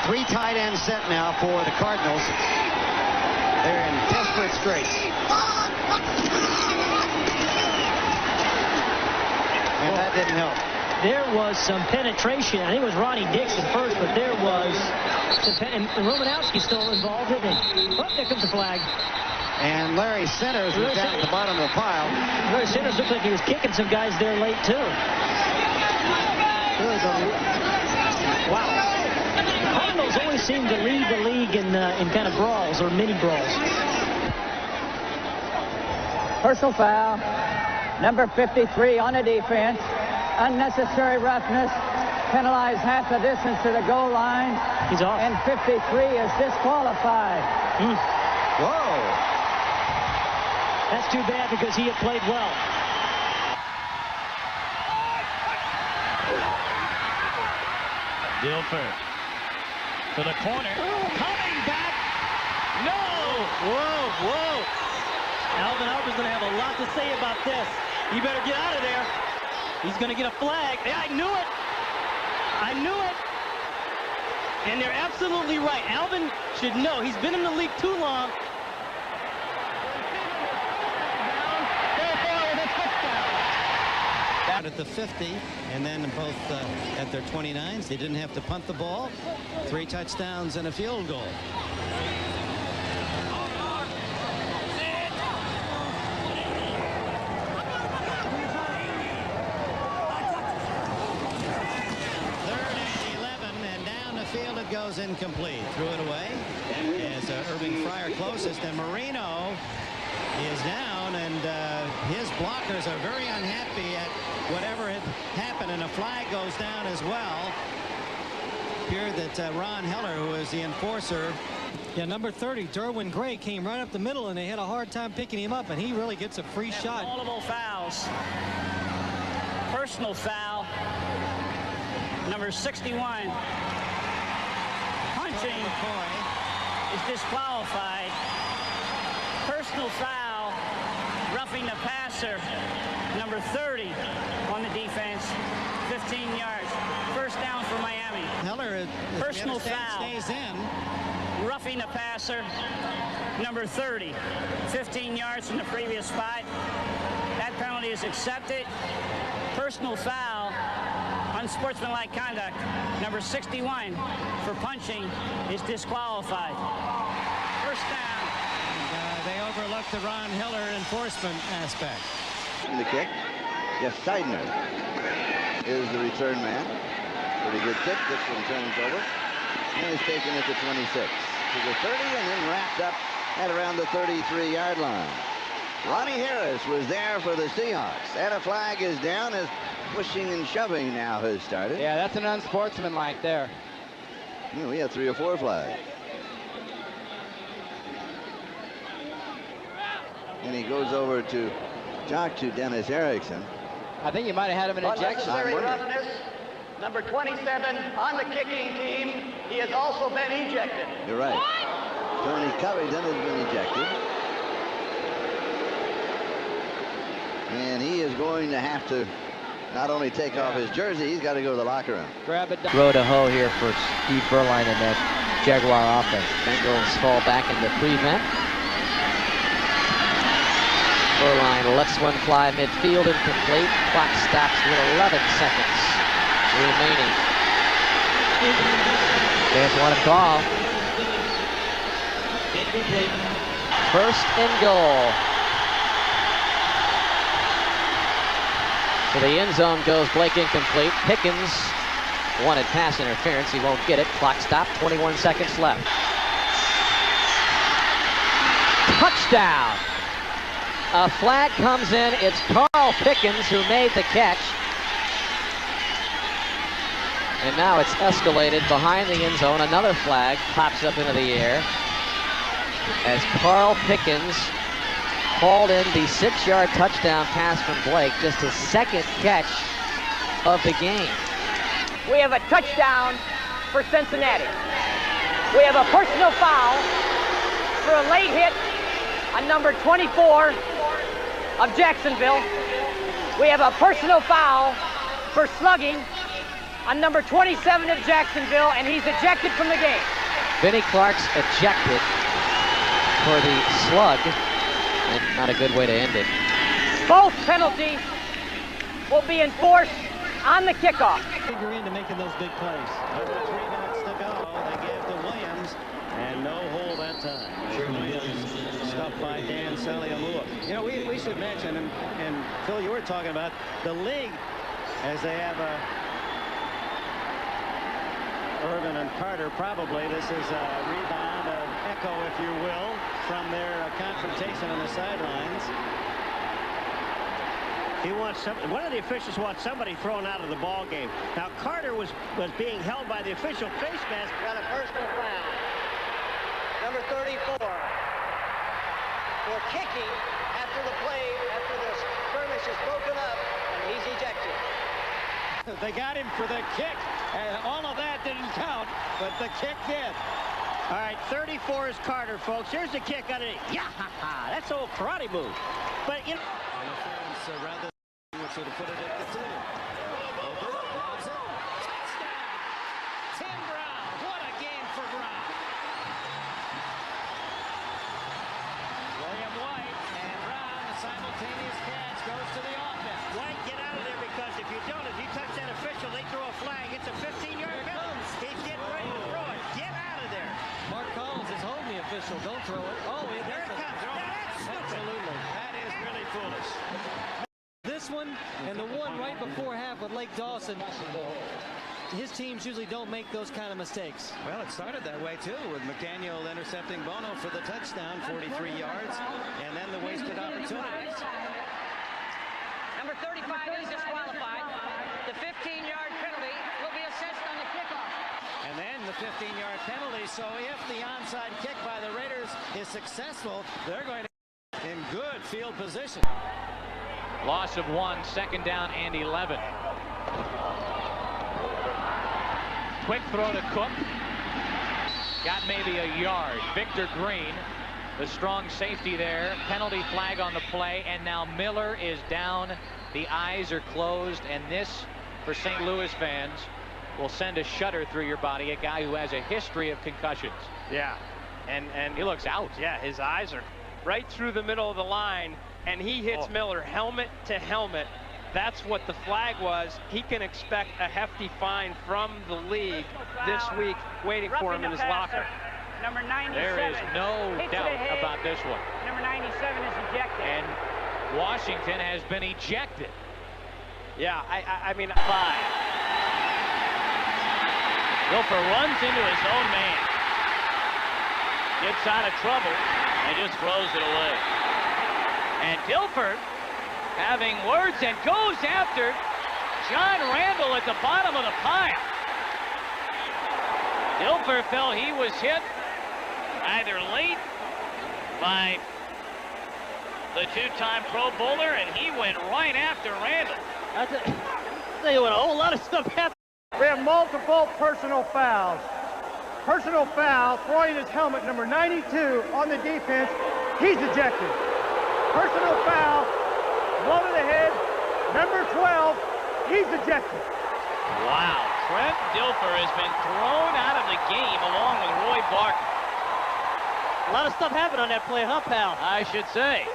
3 tight end set now for the Cardinals. They're in desperate straits. And that didn't help. There was some penetration. I think it was Ronnie Dixon first, but there was and Romanowski still involved in it. Oh, there comes the flag. And Larry Centers was down at the bottom of the pile. Larry Centers looked like he was kicking some guys there late, too. Wow. The Cardinals always seem to lead the league in kind of brawls or mini brawls. Personal foul. Number 53 on the defense. Unnecessary roughness. Penalized half the distance to the goal line. He's off. And 53 is disqualified. Whoa. That's too bad because he had played well. Dilfer to the corner. Coming back. No! Whoa. Alvin Harper's going to have a lot to say about this. You better get out of there. He's going to get a flag. Yeah, I knew it. And they're absolutely right. Alvin should know. He's been in the league too long. At the 50, and then both at their 29s. They didn't have to punt the ball. 3 touchdowns and a field goal. Field it goes incomplete. Threw it away as Irving Fryer closest, and Marino is down, and his blockers are very unhappy at whatever had happened, and a flag goes down as well. Appeared that Ron Heller, who is the enforcer. Yeah, number 30, Derwin Gray, came right up the middle, and they had a hard time picking him up, and he really gets a free shot. Multiple fouls. Personal foul. Number 61. Punching is disqualified. Personal foul. Roughing the passer. Number 30 on the defense. 15 yards. First down for Miami. Heller, personal foul. Stays in. Roughing the passer. Number 30. 15 yards from the previous spot. That penalty is accepted. Personal foul. Unsportsmanlike conduct. Number 61 for punching is disqualified. First down. They overlooked the Ron Heller enforcement aspect. In the kick, Jeff Seidner is the return man. Pretty good kick. This one turns over and is taken at the 26 to the 30 and then wrapped up at around the 33-yard line. Ronnie Harris was there for the Seahawks, and a flag is down as pushing and shoving now has started. Yeah, that's an unsportsmanlike there. Yeah, we have 3 or 4 flags. And he goes over to talk to Dennis Erickson. I think you might have had him in ejection. Unnecessary roughness. Number 27 on the kicking team. He has also been ejected. You're right. Tony Covington has been ejected. And he is going to have to not only take off his jersey, he's got to go to the locker room. Grab it. Row to hoe here for Steve Berline and that Jaguar offense. Bengals fall back into prevent. Berline lets one fly midfield, incomplete. Clock stops with 11 seconds remaining. There's one call. First and goal. To the end zone goes Blake, incomplete. Pickens wanted pass interference. He won't get it. Clock stop, 21 seconds left. Touchdown. A flag comes in. It's Carl Pickens who made the catch. And now it's escalated behind the end zone. Another flag pops up into the air as Carl Pickens hauled in the 6-yard touchdown pass from Blake. Just his second catch of the game. We have a touchdown for Cincinnati. We have a personal foul for a late hit on number 24 of Jacksonville. We have a personal foul for slugging on number 27 of Jacksonville, and he's ejected from the game. Vinnie Clark's ejected for the slug, and not a good way to end it. Both penalties will be enforced on the kickoff. Figure into making those big plays. Under 3 minutes to go. They give to Williams, and no hold that time. Williams stuffed by Dan Saliamua. You know, we should mention, and Phil, you were talking about the league, as they have Irvin and Carter. Probably this is a rebound of echo, if you will, from their confrontation on the sidelines. He wants one of the officials wants somebody thrown out of the ball game. Now Carter was being held by the official face mask. Got a personal foul. Number 34 for kicking after the play, after the skirmish is broken up, and he's ejected. They got him for the kick, and all of that didn't count, but the kick did. All right, 34 is Carter, folks. Here's the kick on it. Yeah, that's an old karate move. But you know. Interference rather than should have put it at the 2. Over, grabs it. Touchdown! Tim Brown. What a game for Brown. William White and Brown, a simultaneous catch, goes to the offense. White, get out of there, because if you don't, if you touch that official, they throw a flag. It's a 15-yard penalty. He's getting ready to throw it. Get out of there. Mark Collins is holding the official. Don't throw it. Oh, There it comes. That's stupid. absolutely. That is really foolish. This one and the one right before half with Lake Dawson, his teams usually don't make those kind of mistakes. Well, it started that way, too, with McDaniel intercepting Bono for the touchdown, 43 yards, and then the wasted opportunities. Number 35 is disqualified. The 15-yard penalty will be assessed on the kickoff. And then the 15-yard penalty, so if the onside kick by the Raiders is successful, they're going to be in good field position. Loss of 1, second down and 11. Quick throw to Cook. Got maybe a yard. Victor Green, the strong safety there. Penalty flag on the play, and now Miller is down. The eyes are closed, and this, for St. Louis fans, will send a shudder through your body. A guy who has a history of concussions. Yeah, and he looks out. Yeah, his eyes are right through the middle of the line, and he hits Miller helmet to helmet. That's what the flag was. He can expect a hefty fine from the league this week, waiting for him in his locker. Number 97. There is no doubt about this one. Number 97 is ejected. And Washington has been ejected. Yeah, I mean, 5. Dilfer runs into his own man. Gets out of trouble and just throws it away. And Dilfer having words and goes after John Randall at the bottom of the pile. Dilfer felt he was hit either late by the two-time Pro Bowler, and he went right after Randall. I tell you what, a whole lot of stuff happened. We have multiple personal fouls. Personal foul, throwing his helmet, number 92 on the defense. He's ejected. Personal foul, blow to the head, number 12, he's ejected. Wow, Trent Dilfer has been thrown out of the game along with Roy Barker. A lot of stuff happened on that play, huh, pal? I should say.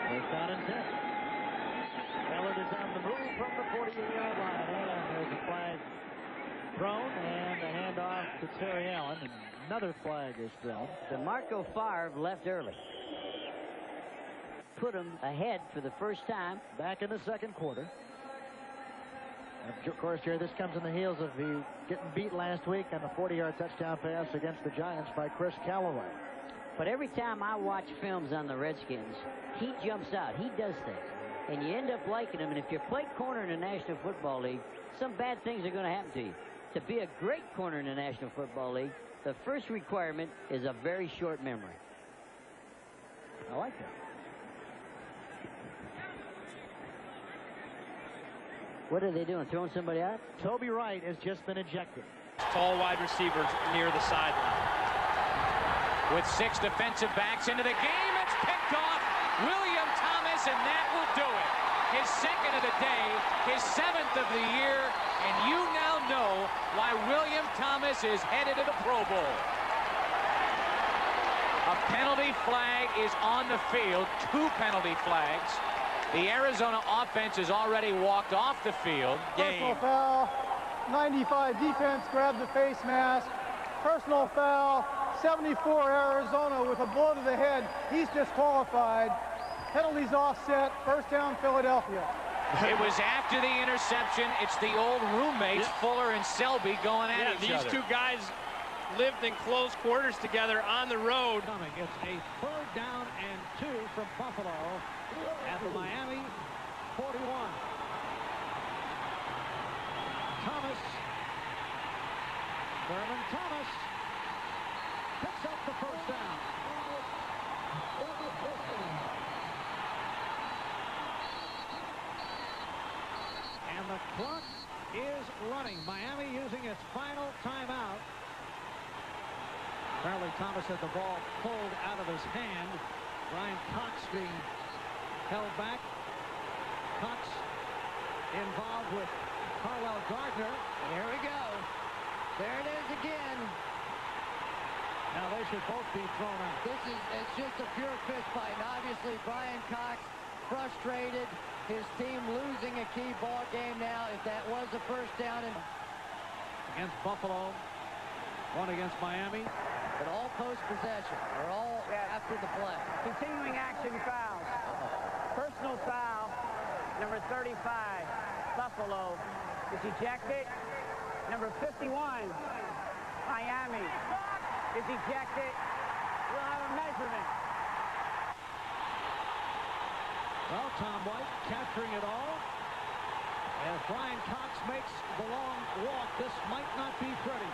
First down and 10. Ballard is on the move from the 48-yard line, and there's a flag thrown, and a handoff to Terry Allen, and another flag is thrown. DeMarco Favre left early. Put him ahead for the first time. Back in the second quarter. And of course, Jerry, this comes in the heels of the getting beat last week on a 40-yard touchdown pass against the Giants by Chris Callaway. But every time I watch films on the Redskins, he jumps out. He does things. And you end up liking him. And if you play corner in the National Football League, some bad things are going to happen to you. To be a great corner in the National Football League, the first requirement is a very short memory. I like that. What are they doing? Throwing somebody out? Toby Wright has just been ejected. Tall wide receiver near the sideline. With 6 defensive backs into the game, it's picked off. William Thomas, and that will do it. His second of the day, his 7th of the year, and you now know why William Thomas is headed to the Pro Bowl. A penalty flag is on the field, 2 penalty flags. The Arizona offense has already walked off the field. Personal foul, 95 defense, grab the face mask. Personal foul, 74 Arizona with a blow to the head. He's disqualified. Penalties offset, first down Philadelphia. It was after the interception. It's the old roommates, Fuller and Selby, going at each other. These two guys lived in close quarters together on the road. It's a 3rd down and 2 from Buffalo at the Miami 41. Thomas. Thurman Thomas picks up the first down. And the clock is running. Miami using its final timeout. Apparently Thomas had the ball pulled out of his hand. Ryan Cox being held back. Cox involved with Carwell Gardner. Here we go. There it is again. Now they should both be thrown out. It's just a pure fist fight. And obviously Brian Cox frustrated. His team losing a key ball game now. If that was a first down and against Buffalo, one against Miami. But all post possession, or all after the play. Continuing action fouls. Personal foul, number 35, Buffalo is ejected. Number 51, Miami is ejected. We'll have a measurement. Well, Tom White capturing it all. As Brian Cox makes the long walk, this might not be pretty.